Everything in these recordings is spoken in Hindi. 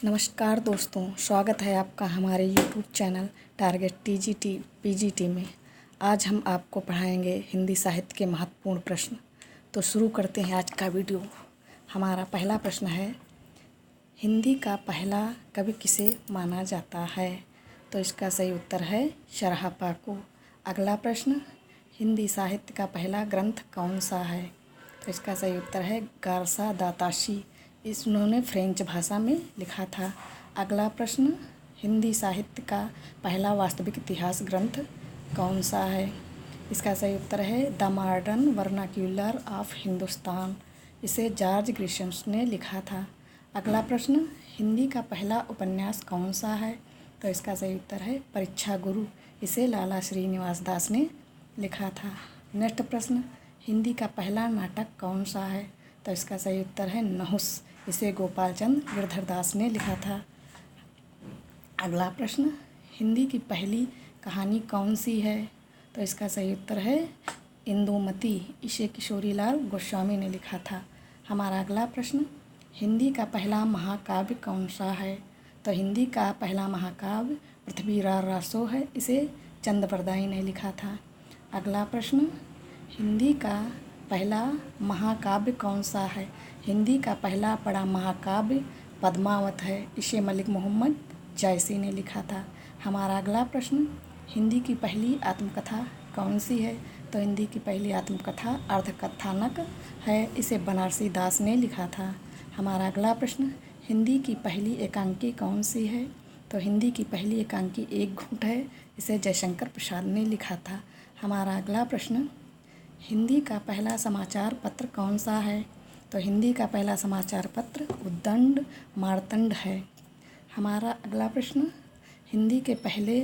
नमस्कार दोस्तों, स्वागत है आपका हमारे YouTube channel target TGT PGT में। आज हम आपको पढ़ाएंगे हिंदी साहित्य के महत्वपूर्ण प्रश्न। तो शुरू करते हैं आज का वीडियो। हमारा पहला प्रश्न है, हिंदी का पहला कवि किसे माना जाता है? तो इसका सही उत्तर है शरहापा को। अगला प्रश्न, हिंदी साहित्य का पहला ग्रंथ कौन सा है? तो इसका सही उत्तर है गारसा दा ताशी। उन्होंने फ्रेंच भाषा में लिखा था। अगला प्रश्न, हिंदी साहित्य का पहला वास्तविक इतिहास ग्रंथ कौन सा है? इसका सही उत्तर है the modern vernacular of Hindustan. इसे जॉर्ज ग्रिशम्स ने लिखा था। अगला प्रश्न, हिंदी का पहला उपन्यास कौन सा है? तो इसका सही उत्तर है परीक्षा गुरु। इसे लाला श्रीनिवास दास ने लिखा था। नेक्स्ट प्रश्न, हिंदी का पहला नाटक कौन सा है? तो इसका सही उत्तर है नहुस। इसे गोपाल चंद गिरधर दास ने लिखा था। अगला प्रश्न, हिंदी की पहली कहानी कौन सी है? तो इसका सही उत्तर है इंदुमती। इसे किशोरीलाल गोस्वामी ने लिखा था। हमारा अगला प्रश्न, हिंदी का पहला महाकाव्य कौन सा है? तो हिंदी का पहला महाकाव्य पृथ्वीराज रासो है। इसे चंदबरदाई ने लिखा था। अगला प्रश्न, हिंदी का पहला महाकाव्य कौन सा है? हिंदी का पहला बड़ा महाकाव्य पद्मावत है। इसे मलिक मोहम्मद जायसी ने लिखा था। हमारा अगला प्रश्न, हिंदी की पहली आत्मकथा कौन सी है? तो हिंदी की पहली आत्मकथा अर्धकथानक है। इसे बनारसी दास ने लिखा था। हमारा अगला प्रश्न, हिंदी की पहली एकांकी कौन सी है? तो हिंदी की पहली एकांकी एक घूंट है। इसे जयशंकर प्रसाद ने लिखा था। हमारा अगला प्रश्न, हिंदी का पहला समाचार पत्र कौन सा है? तो हिंदी का पहला समाचार पत्र उद्दंड मार्तंड है। हमारा अगला प्रश्न, हिंदी के पहले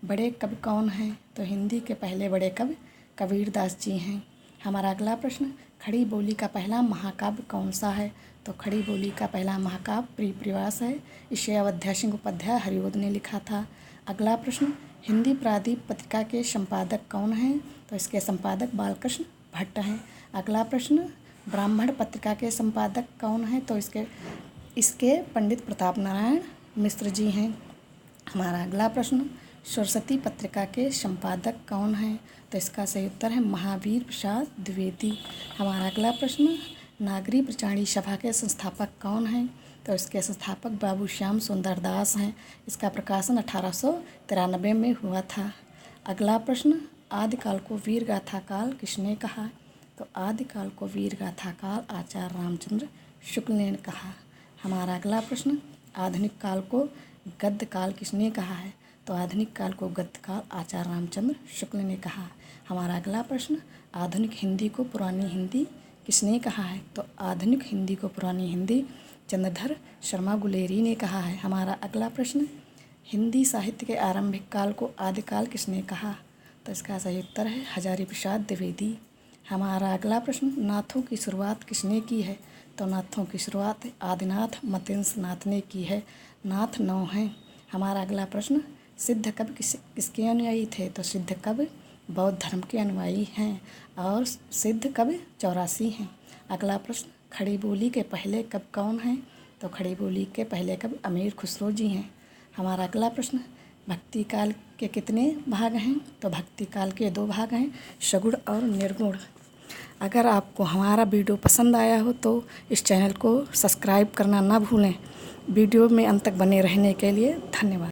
बड़े कवि कौन हैं? तो हिंदी के पहले बड़े कवि कबीरदास जी हैं। हमारा अगला प्रश्न, खड़ी बोली का पहला महाकाव्य कौन सा है? तो खड़ी बोली का पहला महाकाव्य प्रियप्रवास है। इसे अवध्या सिंह उपाध्याय हरिओद ने लिखा था। अगला प्रश्न, हिंदी प्रादीप पत्रिका के संपादक कौन हैं? तो इसके संपादक बालकृष्ण भट्ट हैं। अगला प्रश्न, ब्राह्मण पत्रिका के संपादक कौन हैं? तो इसके पंडित प्रताप नारायण मिश्र जी हैं। हमारा अगला प्रश्न, सरस्वती पत्रिका के संपादक कौन हैं? तो इसका सही उत्तर है महावीर प्रसाद द्विवेदी। हमारा अगला प्रश्न, नागरी प्रचारणी सभा के संस्थापक कौन हैं? तो इसके संस्थापक बाबू श्याम सुंदर दास हैं। इसका प्रकाशन 1893 में हुआ था। अगला प्रश्न, आदिकाल को वीर गाथा काल किसने कहा? तो आदिकाल को वीर गाथा काल आचार्य रामचंद्र शुक्ल ने कहा। हमारा अगला प्रश्न, आधुनिक काल को गद्य काल किसने कहा है? तो आधुनिक काल को गद्य काल आचार्य रामचंद्र शुक्ल ने कहा। हमारा अगला प्रश्न, आधुनिक हिंदी को पुरानी हिंदी किसने कहा है? तो आधुनिक हिंदी को पुरानी हिंदी चंद्रधर शर्मा गुलेरी ने कहा है। हमारा अगला प्रश्न, हिंदी साहित्य के आरंभिक काल को आदिकाल किसने कहा? तो इसका सही उत्तर है हजारी प्रसाद द्विवेदी। हमारा अगला प्रश्न, नाथों की शुरुआत किसने की है? तो नाथों की शुरुआत आदिनाथ मतेंद्र नाथ ने की है। नाथ 9 हैं। हमारा अगला प्रश्न, सिद्ध कवि किसके अनुयायी थे? तो सिद्ध कवि बौद्ध धर्म के अनुयायी हैं और सिद्ध कवि 84 हैं। अगला प्रश्न, खड़ी बोली के पहले कवि कौन हैं? तो खड़ी बोली के पहले कवि अमीर खुसरो जी हैं। हमारा अगला प्रश्न, भक्ति काल के कितने भाग हैं? तो भक्ति काल के 2 भाग हैं, सगुण और निर्गुण। अगर आपको हमारा वीडियो पसंद आया हो तो इस चैनल को सब्सक्राइब करना ना भूलें। वीडियो में अंत तक बने रहने के लिए धन्यवाद।